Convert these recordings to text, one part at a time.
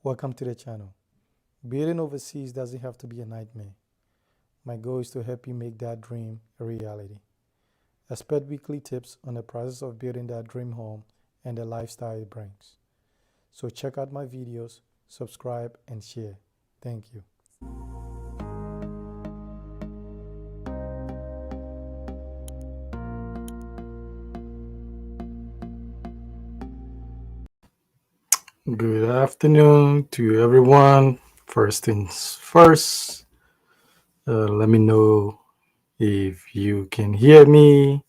Welcome to the channel. Building overseas doesn't have to be a nightmare. My goal is to help you make that dream a reality. Expect weekly tips on the process of building that dream home and the lifestyle it brings. So check out my videos, subscribe, and share. Thank you. Good afternoon to everyone. First things first, let me know if you can hear me.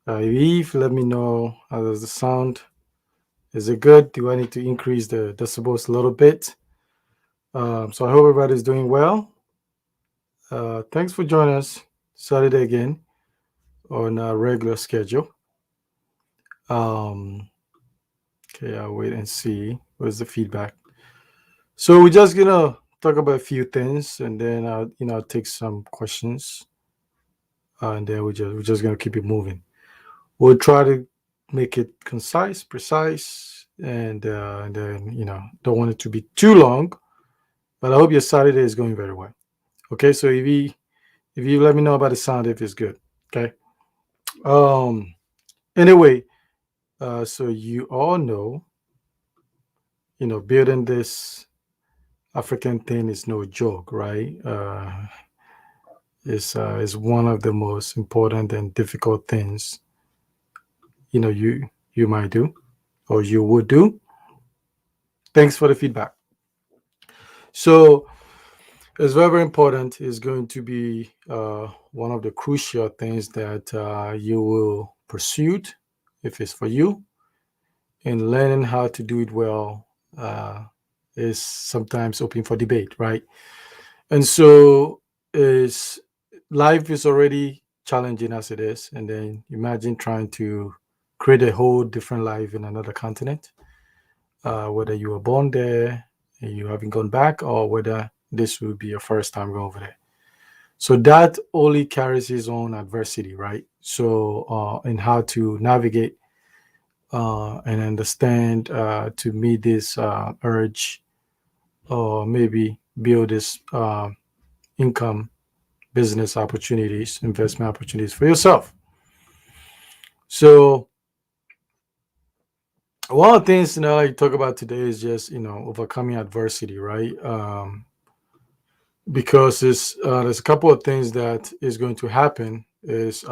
If let me know how does the sound. Is it good? Do I need to increase the decibels a little bit? So I hope everybody's doing well. Thanks for joining us Saturday again on our regular schedule. Okay, I'll wait and see what's the feedback. So we're just gonna talk about a few things, and then I'll take some questions, and then we're just gonna keep it moving. We'll try to make it concise, precise, and then don't want it to be too long. But I hope your Saturday is going very well. Okay, so if you let me know about the sound if it's good. Okay. Anyway, so you all know, building this African thing is no joke, right? Is one of the most important and difficult things you might do or you would do. Thanks for the feedback. So it's very important. It's going to be one of the crucial things that you will pursue if it's for you. And learning how to do it well is sometimes open for debate, right? And so life is already challenging as it is. And then imagine trying to create a whole different life in another continent, whether you were born there and you haven't gone back, or whether this will be your first time going over there. So that only carries its own adversity, right? So in how to navigate and understand to meet this urge, or maybe build this income, business opportunities, investment opportunities for yourself. So one of the things I talk about today is just overcoming adversity, right? Because there's a couple of things that is going to happen. Is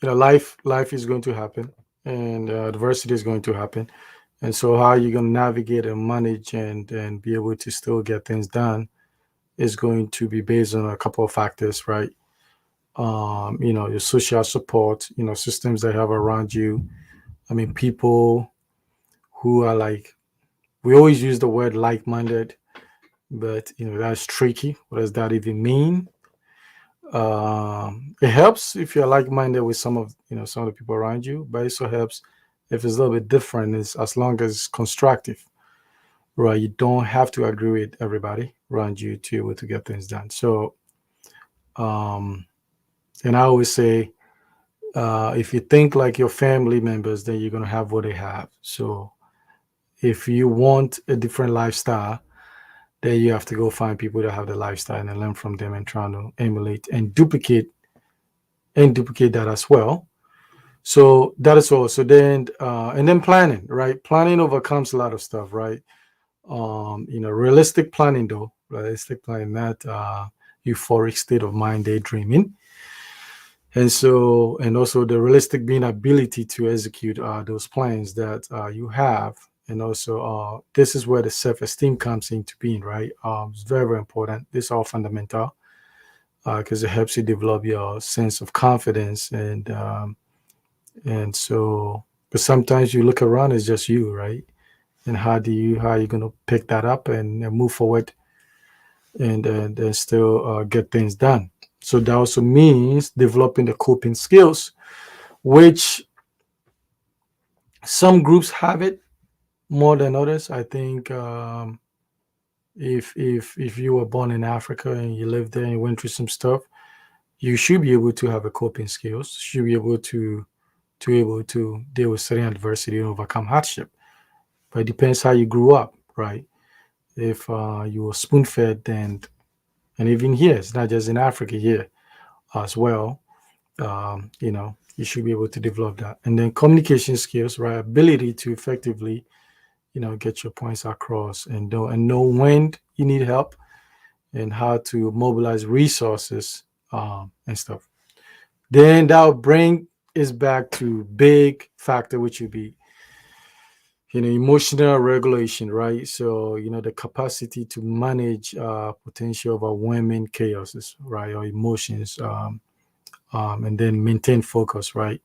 life is going to happen, and adversity is going to happen. And so how you're going to navigate and manage and be able to still get things done is going to be based on a couple of factors, right? Your social support, systems that you have around you. I mean, people who are we always use the word like-minded, but that's tricky. What does that even mean? It helps if you're like-minded with some of the people around you, but it also helps if it's a little bit different, is as long as it's constructive, right? You don't have to agree with everybody around you to be able to get things done. So and I always say, if you think like your family members, then you're going to have what they have. So if you want a different lifestyle, then you have to go find people that have the lifestyle and learn from them and try to emulate and duplicate that as well. So that is all. So then and then planning, right? Planning overcomes a lot of stuff, right? Realistic planning, though, realistic planning, not euphoric state of mind daydreaming. And so, and also the realistic being ability to execute those plans that you have. And also, this is where the self-esteem comes into being, right? It's very, very important. This is all fundamental because it helps you develop your sense of confidence. And so, because sometimes you look around, it's just you, right? And how are you going to pick that up and move forward and still get things done? So that also means developing the coping skills, which some groups have it more than others. I think if you were born in Africa and you lived there and you went through some stuff, you should be able to have a coping skills. You should be able to deal with certain adversity and overcome hardship. But it depends how you grew up. right? If you were spoon fed, then, and even here, it's not just in Africa, here as well, you should be able to develop that. And then communication skills, right? Ability to effectively, get your points across and know when you need help and how to mobilize resources and stuff. Then that will bring us back to big factor, which would be, emotional regulation, right? So, the capacity to manage potential overwhelming chaoses, right? Or emotions, and then maintain focus, right?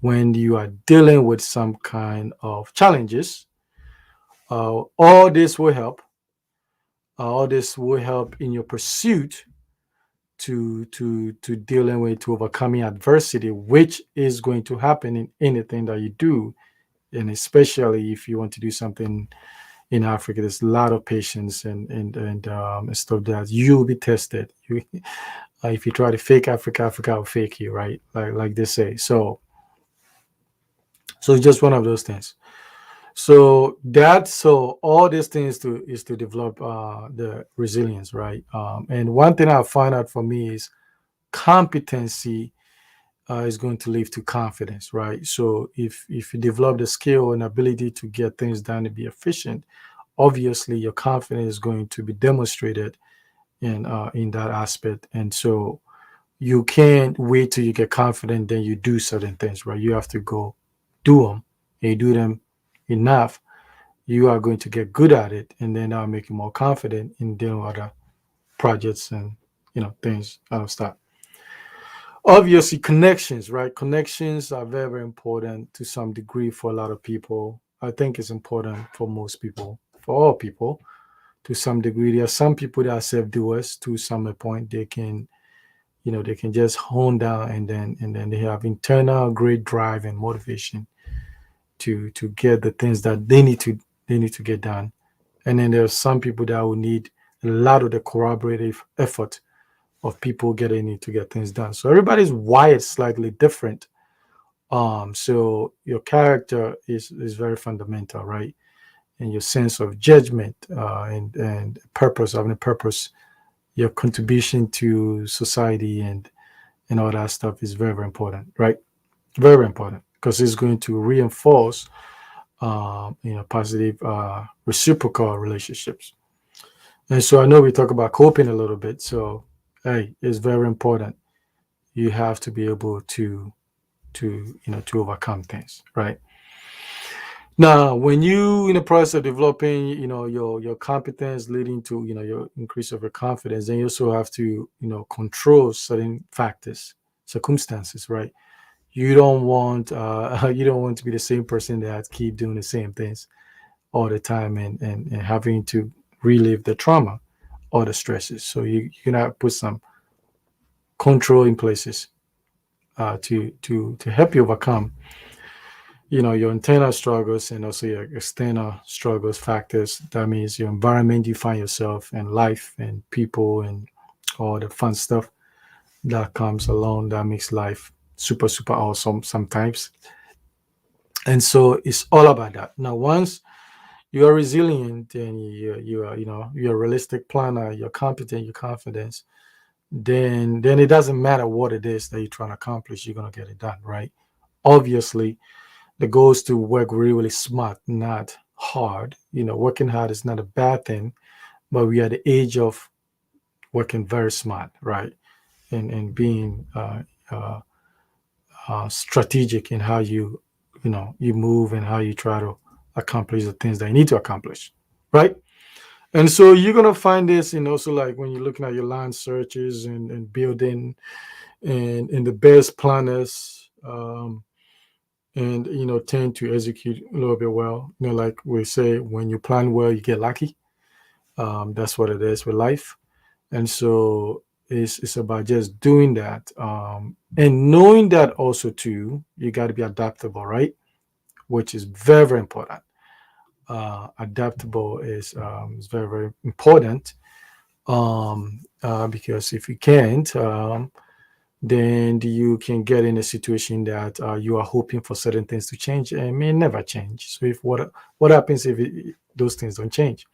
When you are dealing with some kind of challenges, all this will help. All this will help in your pursuit to dealing with, to overcoming adversity, which is going to happen in anything that you do, and especially if you want to do something in Africa. There's a lot of patience and stuff that you'll be tested. If you try to fake Africa, Africa will fake you, right? Like they say. So it's just one of those things. So all these things is to develop the resilience, right? And one thing I find out for me is competency is going to lead to confidence, right? So if you develop the skill and ability to get things done and be efficient, obviously your confidence is going to be demonstrated in that aspect. And so you can't wait till you get confident, then you do certain things, right? You have to go do them, and you do them enough, you are going to get good at it, and then that'll make you more confident in dealing with other projects and things out of stuff. Obviously, connections, right? Connections are very, very important to some degree for a lot of people. I think it's important for most people, for all people, to some degree. There are some people that are self-doers to some point. They can just hone down, and then they have internal great drive and motivation to get the things that they need to get done. And then there are some people that will need a lot of the corroborative effort of people getting it to get things done. So everybody's wired slightly different. So your character is very fundamental, right? And your sense of judgment and purpose, having a purpose, your contribution to society and all that stuff is very, very important, right? Very, very important, because it's going to reinforce positive reciprocal relationships. And so I know we talk about coping a little bit. So hey, it's very important. You have to be able to overcome things, right? Now, when you in the process of developing, your competence leading to your increase of your confidence, then you also have to control certain factors, circumstances, right? You don't want you don't want to be the same person that keep doing the same things all the time and having to relive the trauma or the stresses. So you have put some control in places to help you overcome your internal struggles and also your external struggles, factors. That means your environment you find yourself and life and people and all the fun stuff that comes along that makes life super, super awesome sometimes. And so it's all about that. Now, once you are resilient and you're a realistic planner, you're competent, you're confident, then it doesn't matter what it is that you're trying to accomplish, you're gonna get it done, right? Obviously, the goal is to work really, really smart, not hard. Working hard is not a bad thing, but we are at the age of working very smart, right? And being uh, strategic in how you move and how you try to accomplish the things that you need to accomplish, right? And so you're gonna find this, and also like when you're looking at your land searches and building and the best planners. And tend to execute a little bit well. Like we say, when you plan well, you get lucky. That's what it is with life. And so it's about just doing that, and knowing that also too, you got to be adaptable, right? Which is very, very important. Adaptable is very, very important, because if you can't, then you can get in a situation that you are hoping for certain things to change and may never change. So if what happens those things don't change.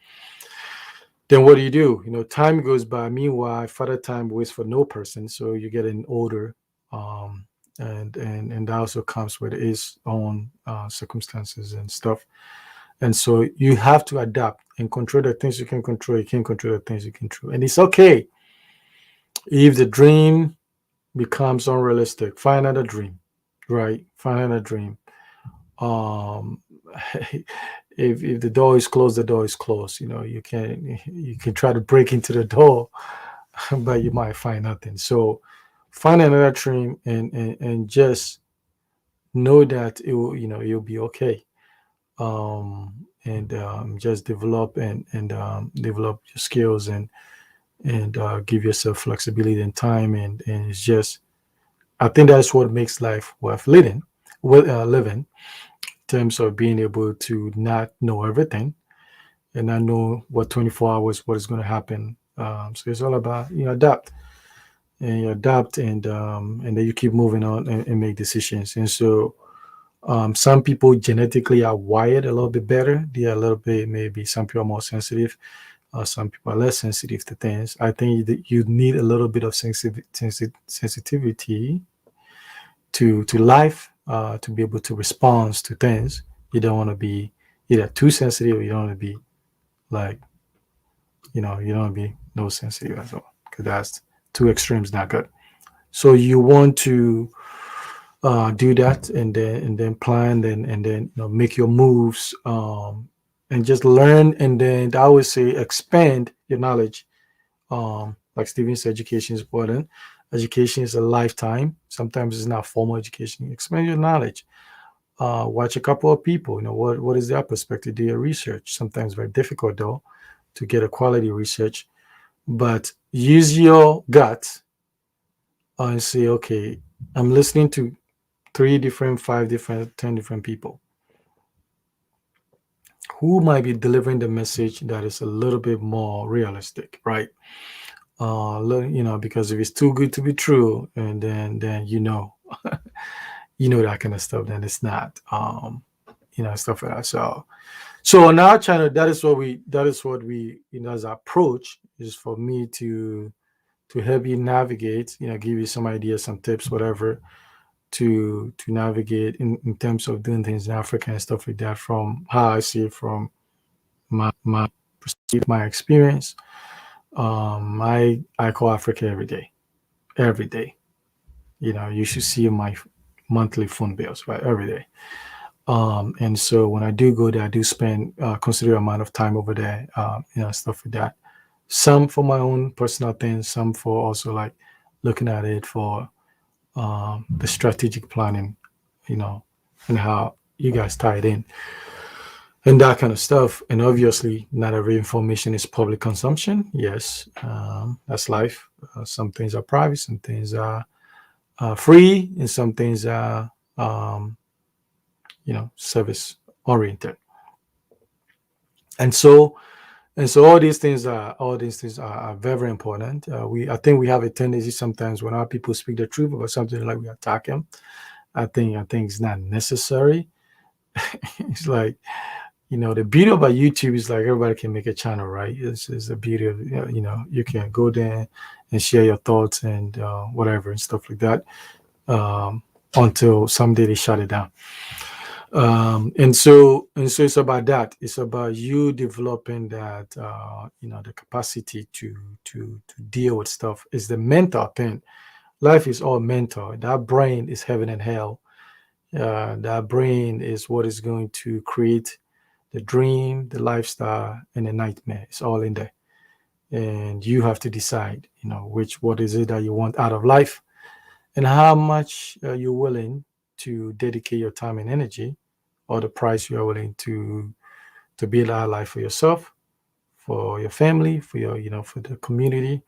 Then what do? Time goes by. Meanwhile, father time waits for no person. So you're getting older, um, and that also comes with its own circumstances and stuff. And so you have to adapt and control the things you can control. You can't control the things you can control, and it's okay if the dream becomes unrealistic. Find another dream, right? Find another dream. Um, if the door is closed, the door is closed. You can try to break into the door, but you might find nothing. So find another dream and just know that you'll be okay. And just develop and develop your skills and give yourself flexibility and time and it's just I think that's what makes life worth living in terms of being able to not know everything and not know what 24 hours what is going to happen. So it's all about adapt and then you keep moving on and make decisions. And so some people genetically are wired a little bit better. They are a little bit, maybe some people are more sensitive. Some people are less sensitive to things. I think that you need a little bit of sensitivity to life to be able to respond to things. You don't want to be either too sensitive or you don't want to be like, you don't want to be no sensitive at all because that's two extremes, not good. So you want to do that and then plan and then make your moves and just learn and then I would say expand your knowledge. Like Steven said, education is important. Education is a lifetime. Sometimes it's not formal education. Expand your knowledge. Watch a couple of people. What is their perspective? Do your research. Sometimes very difficult though to get a quality research, but use your gut and say, okay, I'm listening to 3 different, 5 different, 10 different people who might be delivering the message that is a little bit more realistic, right? Because if it's too good to be true, and then that kind of stuff, then it's not, stuff like that. So on our channel, that is what we as our approach is for me to help you navigate, give you some ideas, some tips, whatever, to navigate in terms of doing things in Africa and stuff like that from how I see it from my perspective, my experience. I call Africa every day, every day. You should see my monthly phone bills, right, every day. And so when I do go there, I do spend a considerable amount of time over there, stuff like that. Some for my own personal things, some for also like looking at it for the strategic planning, and how you guys tie it in and that kind of stuff. And obviously, not every information is public consumption. Yes, that's life. Some things are private, some things are free, and some things are, service oriented. And so, all these things are very, very important. I think we have a tendency sometimes when our people speak the truth about something like we attack them. I think it's not necessary. It's like, the beauty about YouTube is like everybody can make a channel, right? It's the beauty of, you can go there and share your thoughts and whatever and stuff like that, until someday they shut it down. And so it's about that. It's about you developing that, the capacity to deal with stuff. It's the mental thing. Life is all mental. That brain is heaven and hell. That brain is what is going to create the dream, the lifestyle, and the nightmare. It's all in there. And you have to decide, what is it that you want out of life and how much you're willing to dedicate your time and energy, or the price you are willing to build our life for yourself, for your family, for for the community,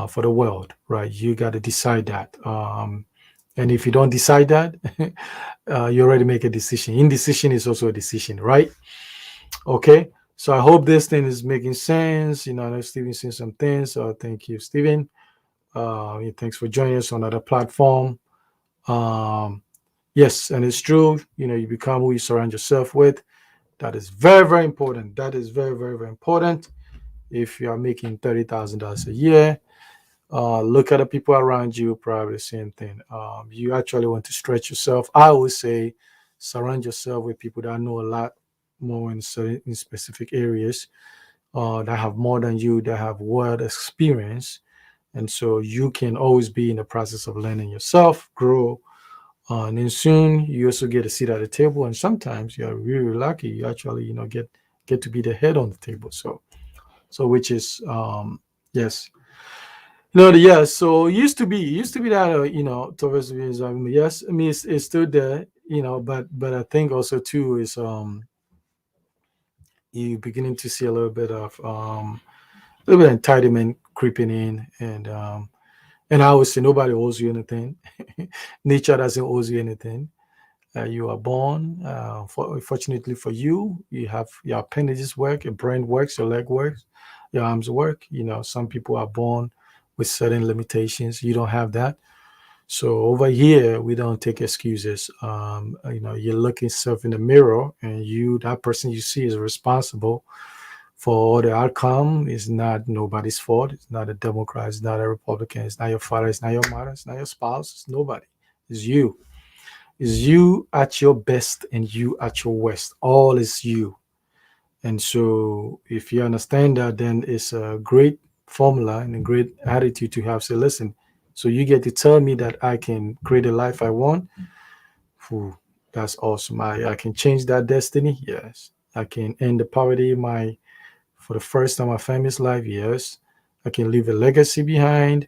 for the world, right? You got to decide that. And if you don't decide that, you already make a decision. Indecision is also a decision, right? Okay. So I hope this thing is making sense. I know Steven seen some things. So thank you, Steven. Thanks for joining us on other platform. Yes, and it's true. You become who you surround yourself with. That is very, very important. That is very, very, very important. If you are making $30,000 a year, look at the people around you, probably the same thing. You actually want to stretch yourself. I always say surround yourself with people that know a lot more in certain in specific areas, that have more than you, that have word experience. And so you can always be in the process of learning yourself, grow, and then soon you also get a seat at the table. And sometimes you're really lucky. You actually, get to be the head on the table. So which is, yes. No, yes. So it used to be that, towards the, yes, I mean, it's still there, but I think also too is, you beginning to see a little bit of entitlement creeping in, and I always say nobody owes you anything. Nature doesn't owe you anything. You are born. Fortunately for you, you have your appendages work, your brain works, your leg works, your arms work. Some people are born with certain limitations. You don't have that. So over here, we don't take excuses. You look yourself in the mirror, and that person you see is responsible for the outcome. Is not nobody's fault. It's not a Democrat. It's not a Republican. It's not your father. It's not your mother. It's not your spouse. It's nobody. It's you. It's you at your best and you at your worst. All is you. And so, if you understand that, then it's a great formula and a great attitude to have. Say, listen, so you get to tell me that I can create a life I want. Phew, that's awesome. I can change that destiny. Yes. I can end the poverty in for the first time in my family's life. Yes. I can leave a legacy behind.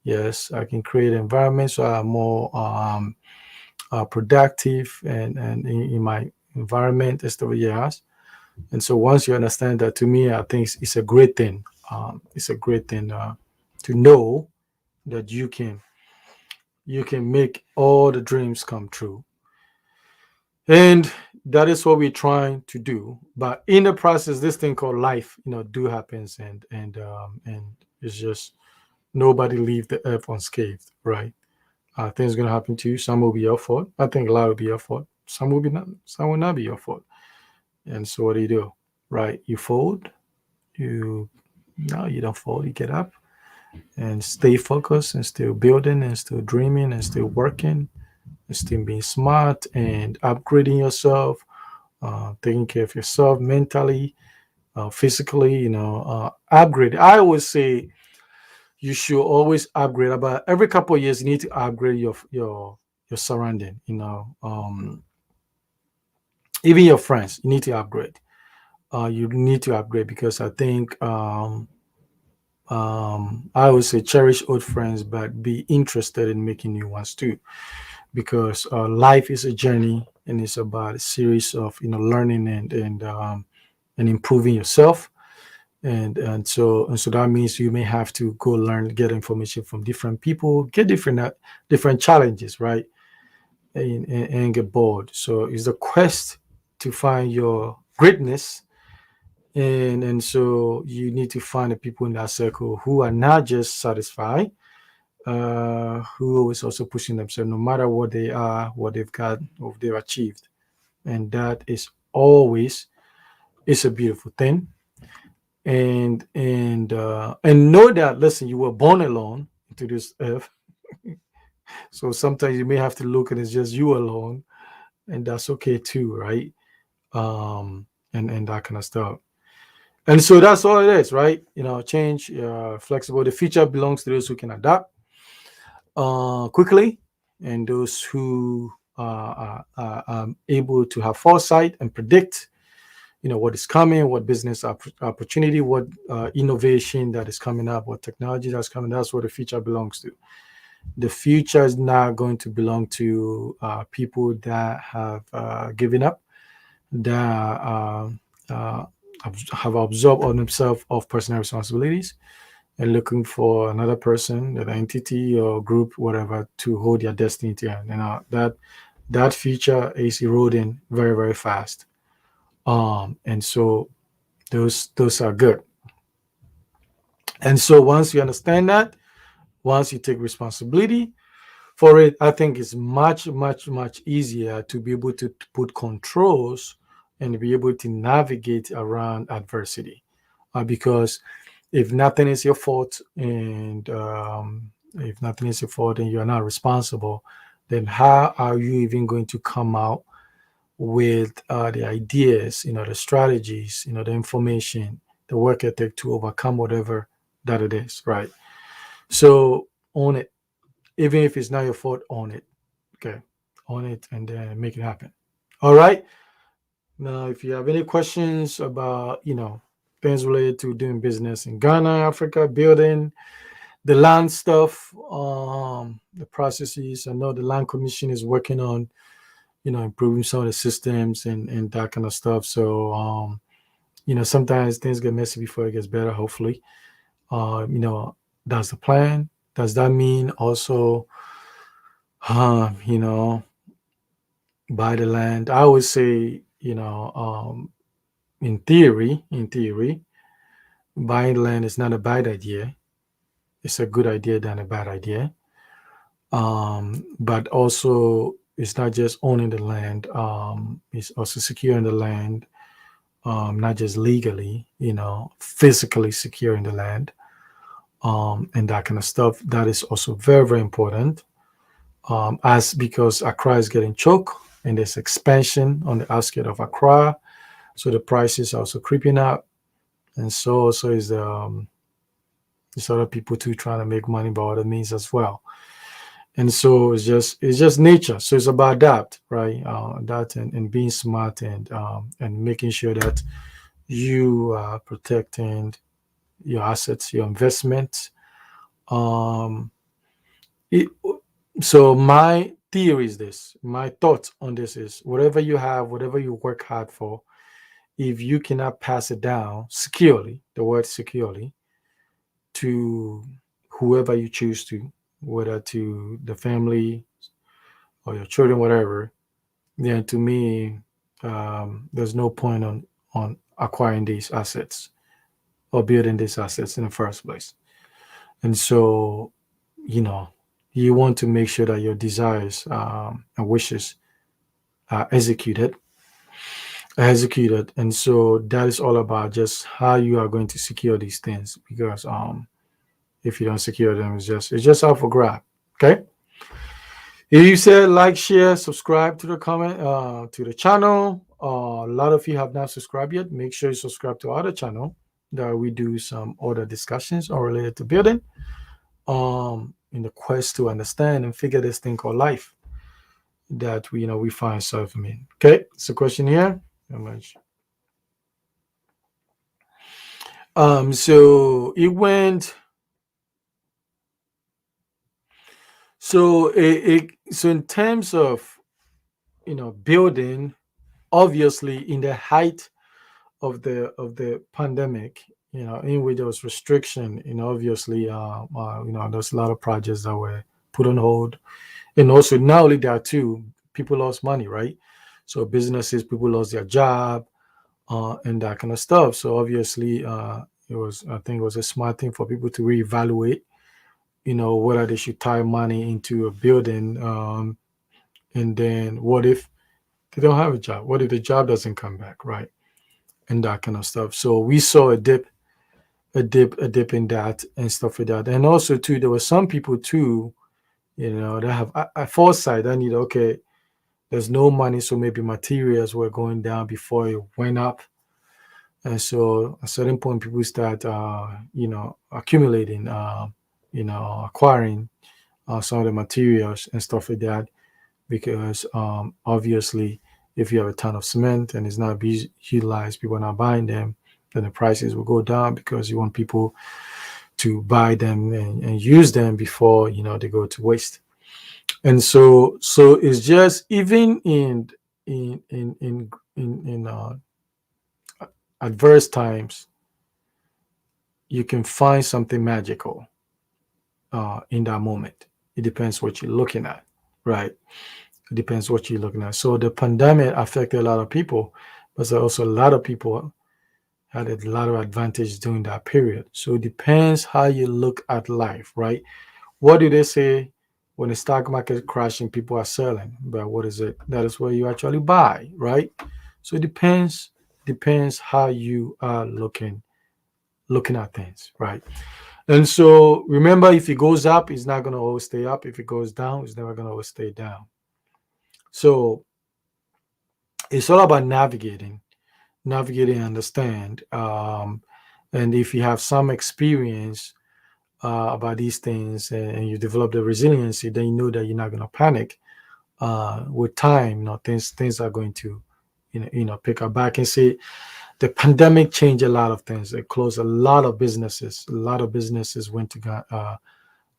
Yes. I can create an environment so I'm more productive and in my environment as the way you ask. And so once you understand that, to me, I think it's a great thing. It's a great thing to know that you can make all the dreams come true, and that is what we're trying to do. But in the process, this thing called life, do happens, and it's just nobody leave the earth unscathed, right? Things gonna happen to you. Some will be your fault. I think a lot will be your fault. Some will be not. Some will not be your fault. And so what do? Right? You fold. You No, you don't fold. You get up and stay focused and still building and still dreaming and still working and still being smart and upgrading yourself, taking care of yourself mentally, physically. Upgrade. I always say you should always upgrade. About every couple of years, you need to upgrade your surrounding. Even your friends, you need to upgrade. You need to upgrade because I think, I always say cherish old friends, but be interested in making new ones too. Because life is a journey, and it's about a series of learning and improving yourself. And so that means you may have to go learn, get information from different people, get different challenges, right? And get bored. So it's a quest to find your greatness, and so you need to find the people in that circle who are not just satisfied, who is also pushing themselves no matter what they are, what they've got, what they've achieved. And that is always, it's a beautiful thing. And know that, listen, you were born alone into this earth. So sometimes you may have to look and it's just you alone, and that's okay too, right? And that kind of stuff. And so that's all it is, right? Change, flexible. The future belongs to those who can adapt quickly, and those who are able to have foresight and predict, what is coming, what business opportunity, what innovation that is coming up, what technology that's coming. That's what the future belongs to. The future is not going to belong to people that have given up, that uh, have absorbed on themselves of personal responsibilities and looking for another person, an entity or group, whatever, to hold their destiny to hand. That future is eroding very, very fast. And so those are good. And so once you understand that, once you take responsibility for it, I think it's much, much, much easier to be able to put controls and be able to navigate around adversity. Because if nothing is your fault, and if nothing is your fault and you're not responsible, then how are you even going to come out with the ideas, the strategies, the information, the work ethic to overcome whatever that it is, right? So own it. Even if it's not your fault, own it. Okay. Own it and then make it happen. All right. Now, if you have any questions about, things related to doing business in Ghana, Africa, building, the land stuff, the processes, I know the land commission is working on, improving some of the systems and that kind of stuff. So, sometimes things get messy before it gets better, hopefully. That's the plan. Does that mean also, uh, you know, buy the land? I would say, in theory, buying land is not a bad idea. It's a good idea than a bad idea. But also, it's not just owning the land. It's also securing the land, not just legally, physically securing the land, and that kind of stuff. That is also very, very important. As because Accra is getting choked and there's expansion on the outskirts of Accra, so the prices are also creeping up, and so also is there's other people too trying to make money by other means as well. And so it's just nature. So it's about that, right? That and being smart and making sure that you are protecting your assets, your investments. Um, it, so my theory is this. My thoughts on this is whatever you have, whatever you work hard for, if you cannot pass it down securely, the word securely, to whoever you choose to, whether to the family or your children, whatever, then to me, there's no point on acquiring these assets or building these assets in the first place. And so, you know, you want to make sure that your desires and wishes are executed. And so that is all about just how you are going to secure these things. Because if you don't secure them, it's just out for grab. Okay. If you said like, share, subscribe to the to the channel. A lot of you have not subscribed yet. Make sure you subscribe to our other channel that we do some other discussions all related to building. In the quest to understand and figure this thing called life that we find ourselves in. Okay, it's a question here. How much? So it went. So in terms of building, obviously in the height of the pandemic, in which there was restriction, obviously, there's a lot of projects that were put on hold, and also not only that too, people lost money, right? So businesses, people lost their job, and that kind of stuff. So obviously, I think it was a smart thing for people to reevaluate, whether they should tie money into a building, and then what if they don't have a job? What if the job doesn't come back, right? And that kind of stuff. So we saw a dip in that and stuff like that. And also too, there were some people too, that have a foresight. I need, okay, there's no money, so maybe materials were going down before it went up. And so at a certain point, people start, accumulating, acquiring some of the materials and stuff like that, because obviously, if you have a ton of cement and it's not being utilized, people are not buying them, then the prices will go down because you want people to buy them and use them before they go to waste. And so it's just even in adverse times, you can find something magical in that moment. It depends what you're looking at, right? It depends what you're looking at. So the pandemic affected a lot of people, but there's also a lot of people had a lot of advantage during that period. So it depends how you look at life, right? What do they say when the stock market is crashing, people are selling? But what is it? That is where you actually buy, right? So it depends how you are looking at things, right? And so remember, if it goes up, it's not going to always stay up. If it goes down, it's never going to always stay down. So it's all about navigating and understand. And if you have some experience about these things, and you develop the resiliency, then you know that you're not going to panic. With time, things are going to, pick up back. And see, the pandemic changed a lot of things. It closed a lot of businesses. A lot of businesses went to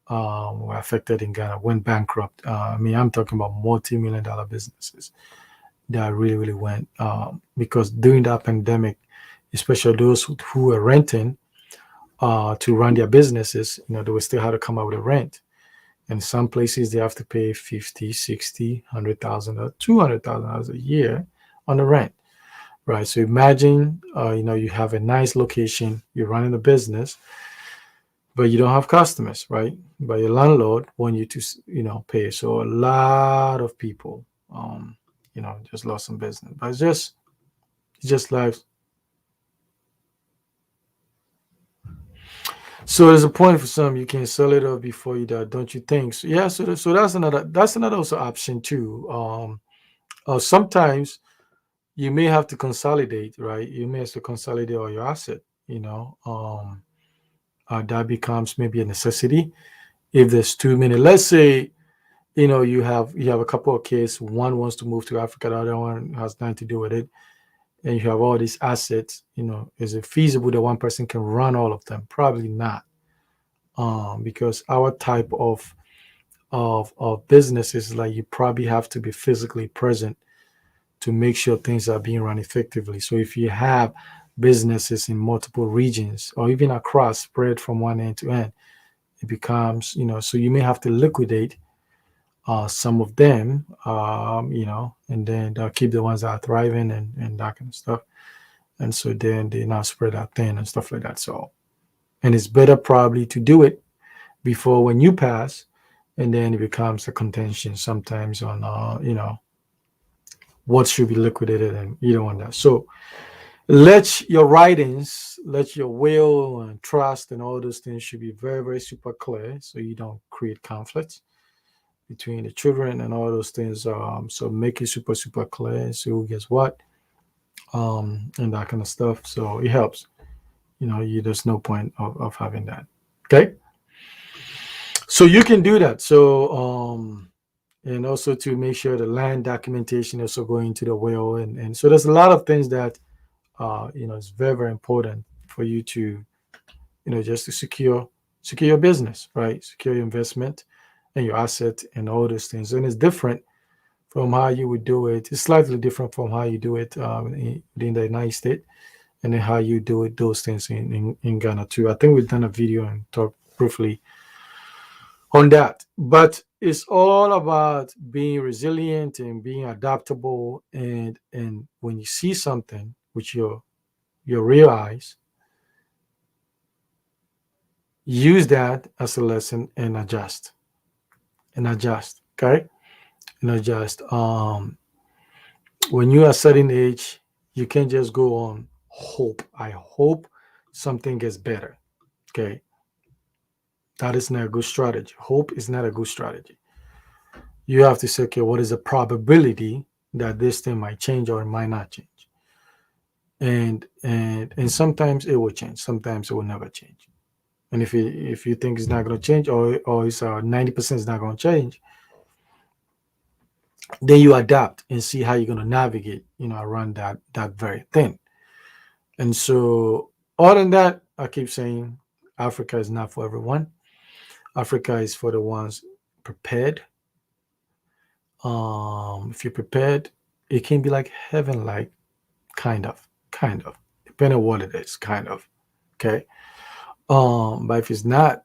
were affected in Ghana, went bankrupt. I'm talking about multi-million-dollar businesses that really, really went, because during that pandemic, especially those who were renting to run their businesses, they will still have to come up with a rent. And some places they have to pay 50, 60, 100,000, or $200,000 a year on the rent, right? So imagine, you have a nice location, you're running a business, but you don't have customers, right? But your landlord want you to, pay. So a lot of people, just lost some business. But it's just life. So there's a point for some, you can sell it off before you die, don't you think? So yeah, so that's another also option too. Sometimes you may have to consolidate, right? You may have to consolidate all your asset. That becomes maybe a necessity if there's too many. Let's say you have a couple of kids. One wants to move to Africa, the other one has nothing to do with it, and you have all these assets. Is it feasible that one person can run all of them? Probably not, because our type of business is like you probably have to be physically present to make sure things are being run effectively. So if you have businesses in multiple regions or even across, spread from one end to end, it becomes, so you may have to liquidate some of them, and then they'll keep the ones that are thriving and that kind of stuff. And so then they now spread out thin and stuff like that. So, and it's better probably to do it before when you pass, and then it becomes a contention sometimes on, what should be liquidated, and you don't want that. So let your writings, let your will and trust and all those things should be very, very super clear, so you don't create conflicts between the children and all those things. So make it super, super clear, so who gets what, and that kind of stuff. So it helps. There's no point of having that. Okay. So you can do that. So and also to make sure the land documentation also going to the will, and so there's a lot of things that it's very, very important for you to, just to secure your business, right? Secure your investment and your asset and all those things. And it's different from how you would do it. It's slightly different from how you do it in the United States, and then how you do it, those things in Ghana too. I think we've done a video and talked briefly on that. But it's all about being resilient and being adaptable. And when you see something with your real eyes, use that as a lesson and adjust. Okay? And adjust. When you are a certain age, you can't just go on hope. I hope something gets better. Okay? That is not a good strategy. Hope is not a good strategy. You have to say, okay, what is the probability that this thing might change or it might not change? And sometimes it will change. Sometimes it will never change. And if you think it's not going to change, or it's 90% is not going to change, then you adapt and see how you're going to navigate, around that very thing. And so, other than that, I keep saying Africa is not for everyone. Africa is for the ones prepared. If you're prepared, it can be like heaven, like kind of, depending on what it is, kind of. Okay. But if it's not,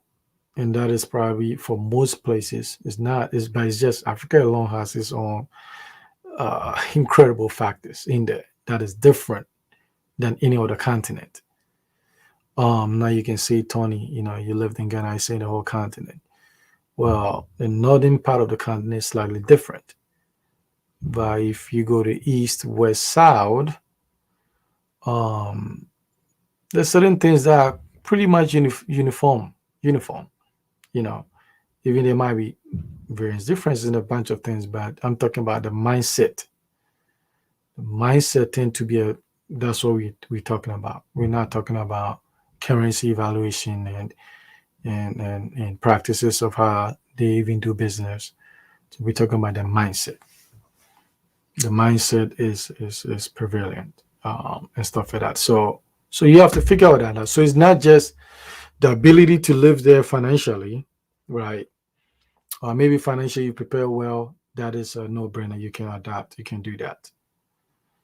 and that is probably for most places, but it's just Africa alone has its own incredible factors in there that is different than any other continent. Now you can say, Tony, you lived in Ghana, I say the whole continent. Well, the northern part of the continent is slightly different. But if you go to east, west, south, there's certain things that are pretty much uniform. You know, even there might be various differences in a bunch of things, but I'm talking about the mindset. The mindset tend to be that's what we're talking about. We're not talking about currency evaluation and practices of how they even do business. So we're talking about the mindset. The mindset is prevalent, and stuff like that. So you have to figure out that. So it's not just the ability to live there financially, right? Or maybe financially you prepare well. That is a no-brainer. You can adapt. You can do that.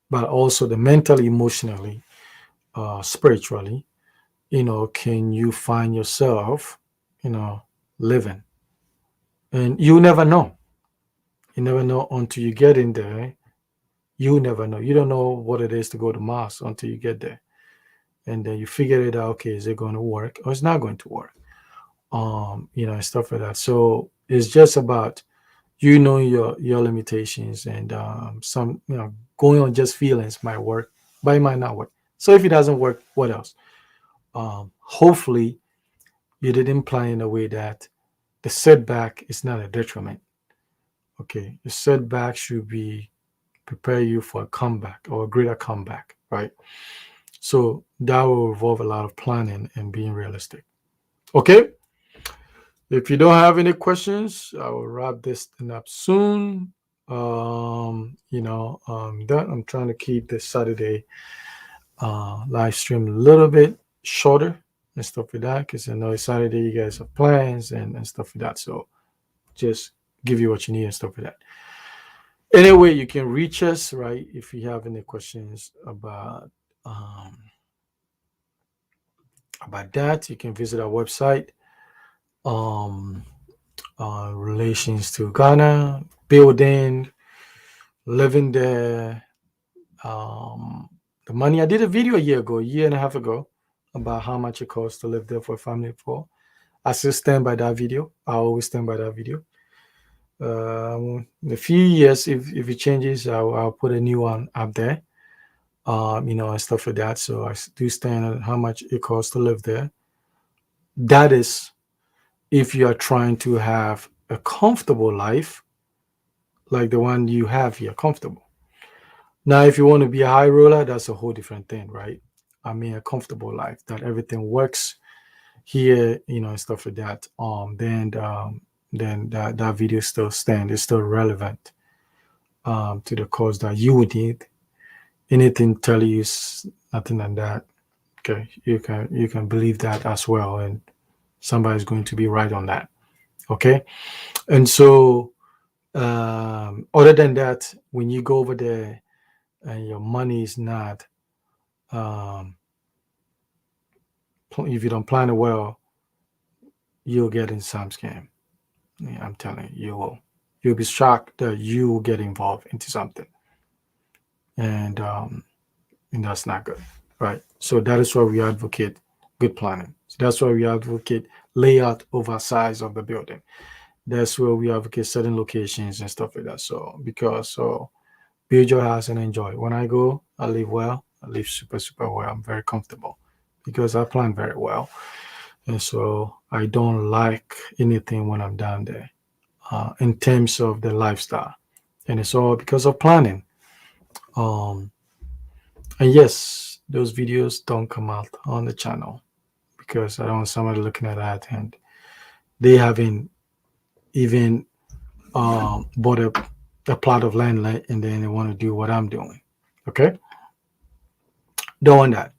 But also the mentally, emotionally, spiritually, can you find yourself, living? And you never know. You never know until you get in there. You never know. You don't know what it is to go to Mars until you get there. And then you figure it out, okay, is it going to work or it's not going to work? And stuff like that. So it's just about knowing your limitations, and some going on just feelings might work, but it might not work. So if it doesn't work, what else? Hopefully you didn't plan in a way that the setback is not a detriment. Okay, the setback should be prepare you for a comeback or a greater comeback, right? So that will involve a lot of planning and being realistic. Okay. If you don't have any questions, I will wrap this thing up soon. That I'm trying to keep this Saturday live stream a little bit shorter and stuff like that, because I know it's Saturday, you guys have plans and stuff like that. So just give you what you need and stuff like that. Anyway, you can reach us, right? If you have any questions about that, you can visit our website. Relations to Ghana, building, living there. The money. I did a video a year and a half ago, about how much it costs to live there for a family of four. I still stand by that video. I always stand by that video. In a few years, if it changes, I'll put a new one up there. And stuff like that. So I do stand on how much it costs to live there. That is if you are trying to have a comfortable life like the one you have here, comfortable. Now, if you want to be a high roller, that's a whole different thing, right? I mean, a comfortable life that everything works here, and stuff like that. Then that video still stands. It's still relevant to the cause that you would need. Anything tell you nothing than that. Okay, you can believe that as well, and somebody's going to be right on that. Okay, and so other than that, when you go over there and your money is not, if you don't plan it well, you'll get in some scam. Yeah, I'm telling you, you will. You'll be shocked that you will get involved into something, and that's not good, right? So that is why we advocate good planning. So that's why we advocate layout over size of the building. That's where we advocate certain locations and stuff like that. So build your house and enjoy. When I go, I live well. I live super, super well. I'm very comfortable because I plan very well. And so I don't like anything when I'm down there in terms of the lifestyle. And it's all because of planning. And yes, those videos don't come out on the channel because I don't want somebody looking at that and they haven't even bought a plot of land and then they want to do what I'm doing. Okay? Don't want that.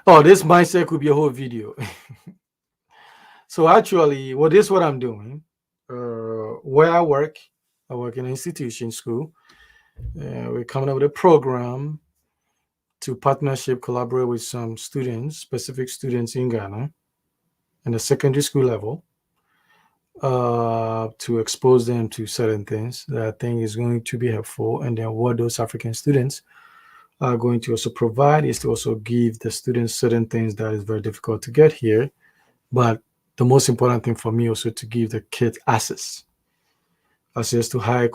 Oh, this mindset could be a whole video. So actually, this is what I'm doing. Where I work in an institution school. We're coming up with a program to collaborate with some students, specific students in Ghana, in the secondary school level, to expose them to certain things that I think is going to be helpful. And then what those African students are going to also provide is to also give the students certain things that is very difficult to get here. But the most important thing for me also to give the kids access. access to high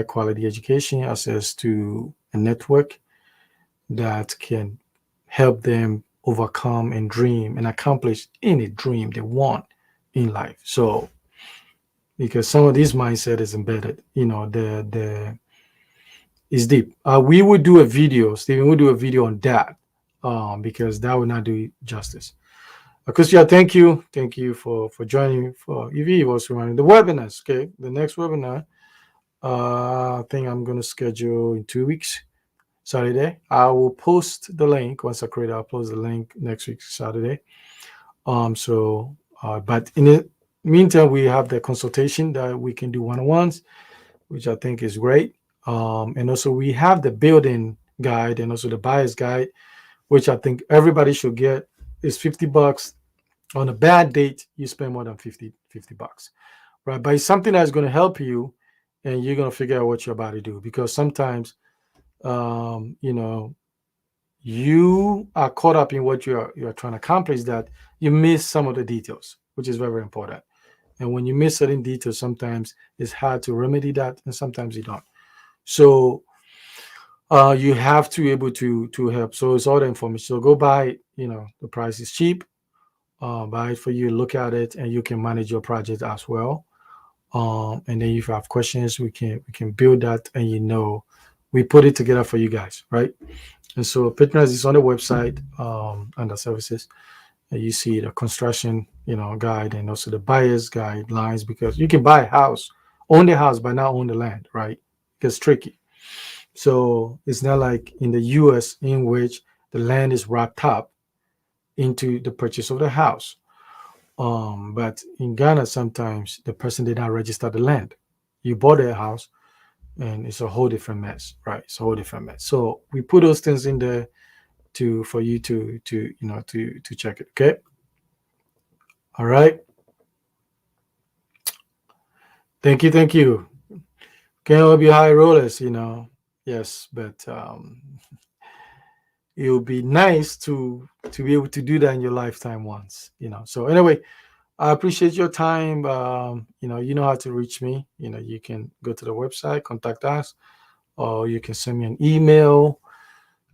quality education, access to a network that can help them overcome and dream and accomplish any dream they want in life. So because some of this mindset is embedded, the is deep. We would do a video, Stephen would do a video on that, because that would not do it justice. Christian, thank you for joining. For EV was running the webinars. Okay, the next webinar, I think I'm going to schedule in 2 weeks, Saturday. I will post the link once I create. I'll post the link next week, Saturday. But in the meantime, we have the consultation that we can do one-on-ones, which I think is great. And also we have the building guide and also the buyer's guide, which I think everybody should get. Is $50. On a bad date, you spend more than 50 bucks, right? But it's something that's going to help you, and you're going to figure out what you're about to do. Because sometimes, you are caught up in what you're trying to accomplish, that you miss some of the details, which is very, very important. And when you miss certain details, sometimes it's hard to remedy that, and sometimes you don't. So you have to be able to help. So it's all the information. So go buy it. The price is cheap. Buy it for you, look at it, and you can manage your project as well. And then if you have questions, we can build that, and we put it together for you guys, right? And so Patronise is on the website, under services, and you see the construction, guide, and also the buyer's guidelines, because you can buy a house, own the house, but not own the land, right? It gets tricky. So it's not like in the US, in which the land is wrapped up into the purchase of the house. But in Ghana, sometimes the person did not register the land. You bought a house, and it's a whole different mess, right? It's a whole different mess. So we put those things in there for you to check it. Okay. All right. Thank you. Can't all be high rollers, Yes, but it would be nice to be able to do that in your lifetime once, So anyway, I appreciate your time. You know how to reach me. You can go to the website, contact us, or you can send me an email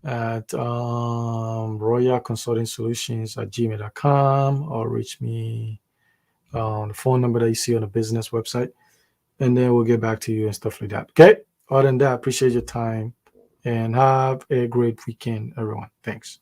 at Royal Consulting Solutions at gmail.com, or reach me on the phone number that you see on the business website, and then we'll get back to you and stuff like that. Okay. Other than that, appreciate your time, and have a great weekend, everyone. Thanks.